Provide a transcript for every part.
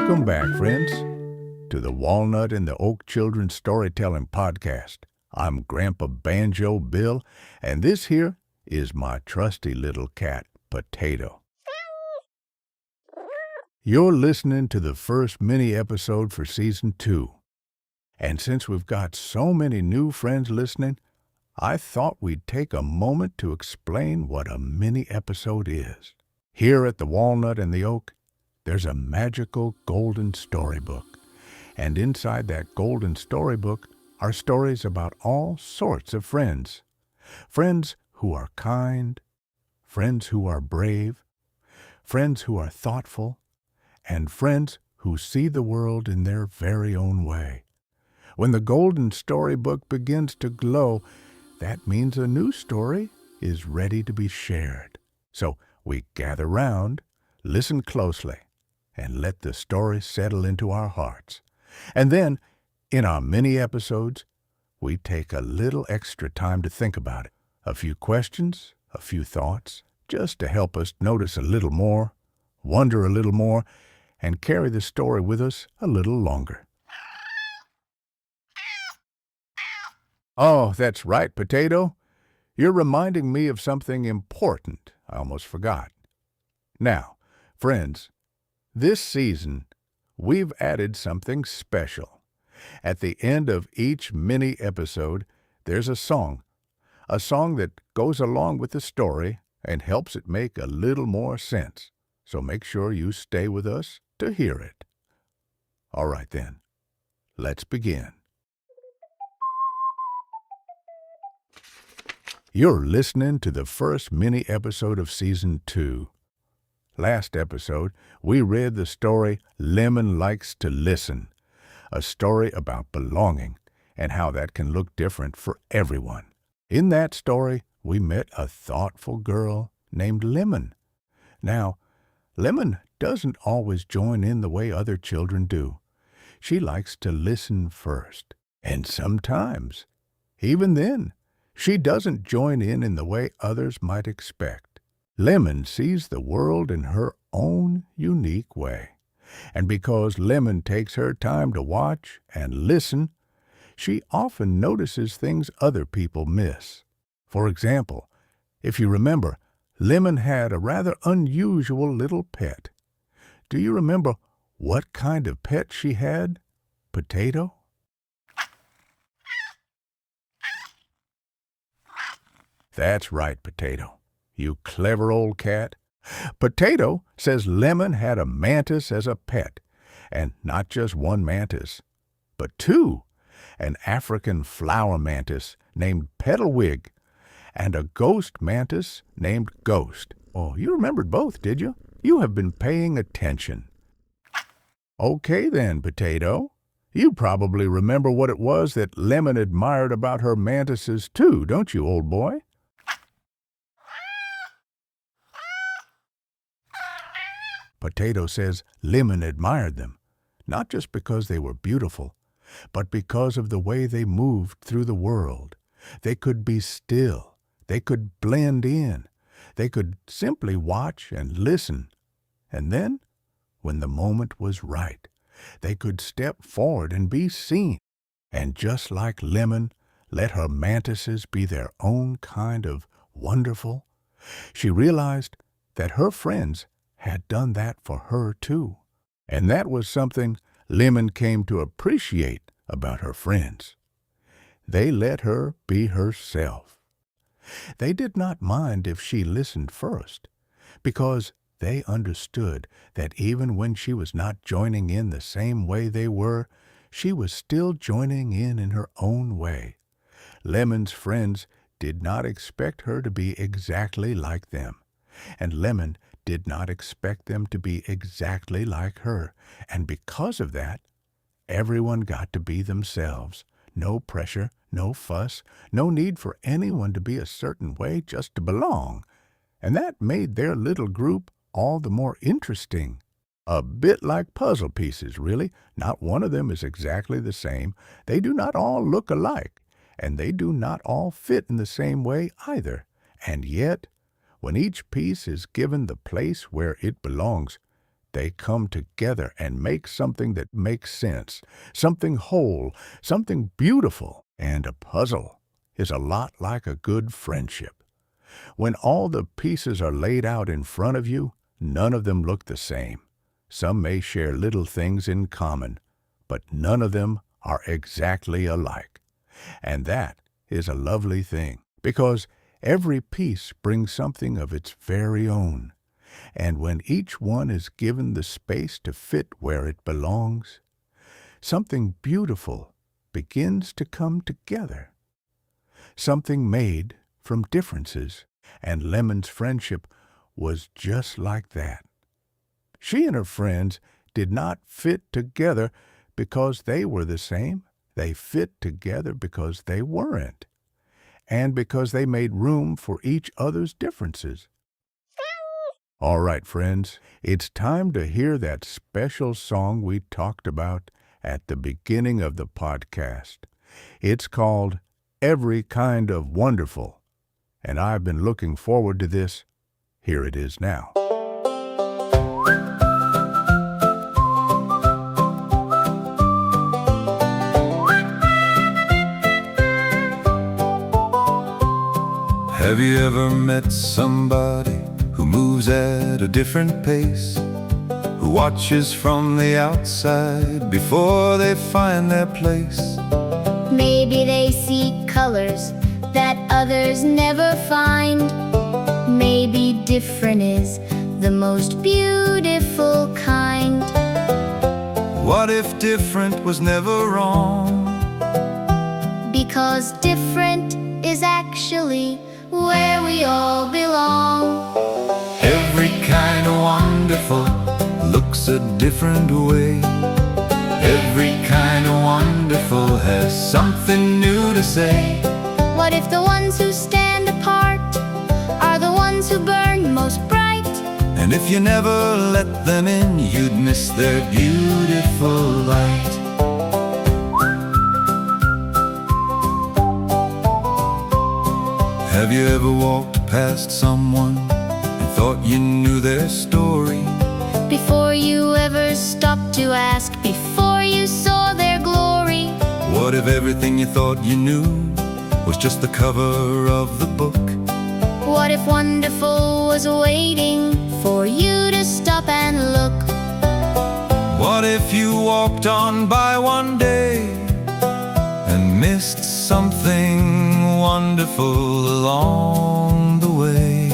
Welcome back, friends, to the Walnut and the Oak Children's Storytelling Podcast. I'm Grandpa Banjo Bill, and this here is my trusty little cat, Potato. You're listening to the first mini-episode for Season 2. And since we've got so many new friends listening, I thought we'd take a moment to explain what a mini-episode is. Here at the Walnut and the Oak, there's a magical golden storybook. And inside that golden storybook are stories about all sorts of friends. Friends who are kind, friends who are brave, friends who are thoughtful, and friends who see the world in their very own way. When the golden storybook begins to glow, that means a new story is ready to be shared. So we gather round, listen closely, and let the story settle into our hearts. And then, in our mini-episodes, we take a little extra time to think about it. A few questions, a few thoughts, just to help us notice a little more, wonder a little more, and carry the story with us a little longer. Oh, that's right, Potato. You're reminding me of something important I almost forgot. Now, friends, this season, we've added something special. At the end of each mini-episode, there's a song that goes along with the story and helps it make a little more sense. So make sure you stay with us to hear it. All right then, let's begin. You're listening to the first mini-episode of Season 2. Last episode, we read the story Lemon Likes to Listen, a story about belonging and how that can look different for everyone. In that story, we met a thoughtful girl named Lemon. Now, Lemon doesn't always join in the way other children do. She likes to listen first, and sometimes, even then, she doesn't join in the way others might expect. Lemon sees the world in her own unique way. And because Lemon takes her time to watch and listen, she often notices things other people miss. For example, if you remember, Lemon had a rather unusual little pet. Do you remember what kind of pet she had, Potato? That's right, Potato. You clever old cat. Potato says Lemon had a mantis as a pet, and not just one mantis, but two, an African flower mantis named Petalwig, and a ghost mantis named Ghost. Oh, you remembered both, did you? You have been paying attention. Okay then, Potato. You probably remember what it was that Lemon admired about her mantises too, don't you, old boy? Potato says Lemon admired them, not just because they were beautiful, but because of the way they moved through the world. They could be still. They could blend in. They could simply watch and listen. And then, when the moment was right, they could step forward and be seen. And just like Lemon let her mantises be their own kind of wonderful, she realized that her friends had done that for her too. And that was something Lemon came to appreciate about her friends. They let her be herself. They did not mind if she listened first, because they understood that even when she was not joining in the same way they were, she was still joining in her own way. Lemon's friends did not expect her to be exactly like them, and Lemon did not expect them to be exactly like her, and because of that, everyone got to be themselves. No pressure, no fuss, no need for anyone to be a certain way just to belong. And that made their little group all the more interesting. A bit like puzzle pieces, really. Not one of them is exactly the same. They do not all look alike, and they do not all fit in the same way either. And yet, when each piece is given the place where it belongs, they come together and make something that makes sense, something whole, something beautiful. And a puzzle is a lot like a good friendship. When all the pieces are laid out in front of you, none of them look the same. Some may share little things in common, but none of them are exactly alike. And that is a lovely thing, because every piece brings something of its very own. And when each one is given the space to fit where it belongs, something beautiful begins to come together. Something made from differences, and Lemon's friendship was just like that. She and her friends did not fit together because they were the same. They fit together because they weren't, and because they made room for each other's differences. All right, friends, it's time to hear that special song we talked about at the beginning of the podcast. It's called Every Kind of Wonderful, and I've been looking forward to this. Here it is now. Have you ever met somebody who moves at a different pace, who watches from the outside before they find their place? Maybe they see colors that others never find. Maybe different is the most beautiful kind. What if different was never wrong? Because different is actually where we all belong. Every kind of wonderful looks a different way. Every kind of wonderful has something new to say. What if the ones who stand apart are the ones who burn most bright? And if you never let them in, you'd miss their beautiful light. Have you ever walked past someone and thought you knew their story? Before you ever stopped to ask, before you saw their glory. What if everything you thought you knew was just the cover of the book? What if wonderful was waiting for you to stop and look? What if you walked on by one day and missed something wonderful along the way?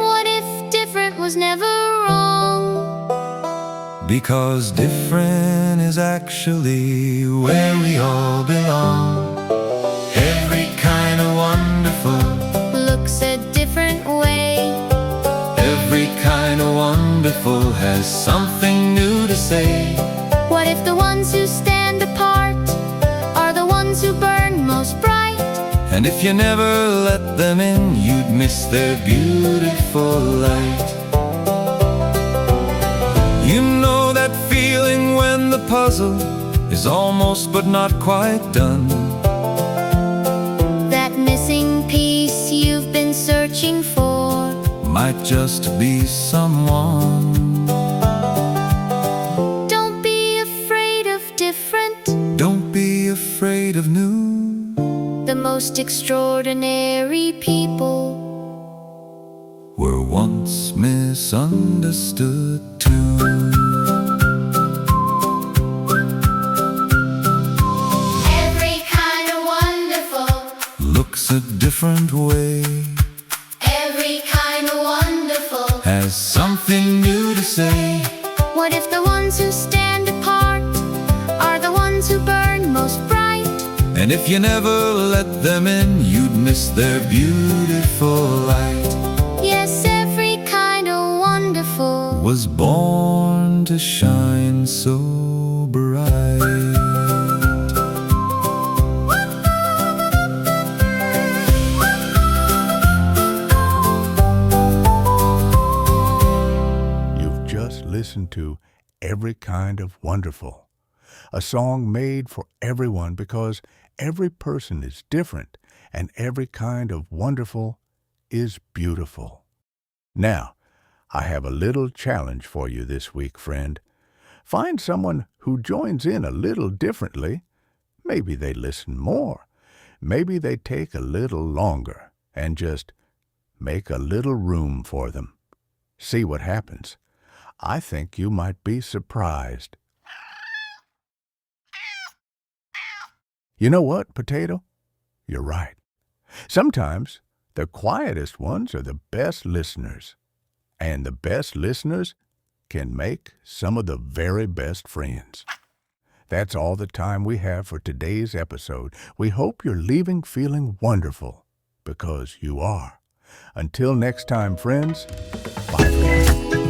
What if different was never wrong? Because different is actually where we all belong. Every kind of wonderful Looks a different way. Every kind of wonderful has something new to say. What if the ones who stand apart are the ones who burn most bright? And if you never let them in, you'd miss their beautiful light. You know that feeling when the puzzle is almost but not quite done? That missing piece you've been searching for Might just be someone. Don't be afraid of different. Don't be afraid of new. The most extraordinary people Were once misunderstood too. Every kind of wonderful. Looks a different way. Every kind of wonderful. Has something new to say. What if the ones who stand apart are the ones who burn most bright? And if you never let them in, you'd miss their beautiful light. Yes, every kind of wonderful Was born to shine so bright. You've just listened to Every Kind of Wonderful, a song made for everyone because every person is different and every kind of wonderful is beautiful. Now, I have a little challenge for you this week, friend. Find someone who joins in a little differently. Maybe they listen more. Maybe they take a little longer, and just make a little room for them. See what happens. I think you might be surprised. You know what, Potato? You're right. Sometimes the quietest ones are the best listeners, and the best listeners can make some of the very best friends. That's all the time we have for today's episode. We hope you're leaving feeling wonderful, because you are. Until next time, friends, bye for now.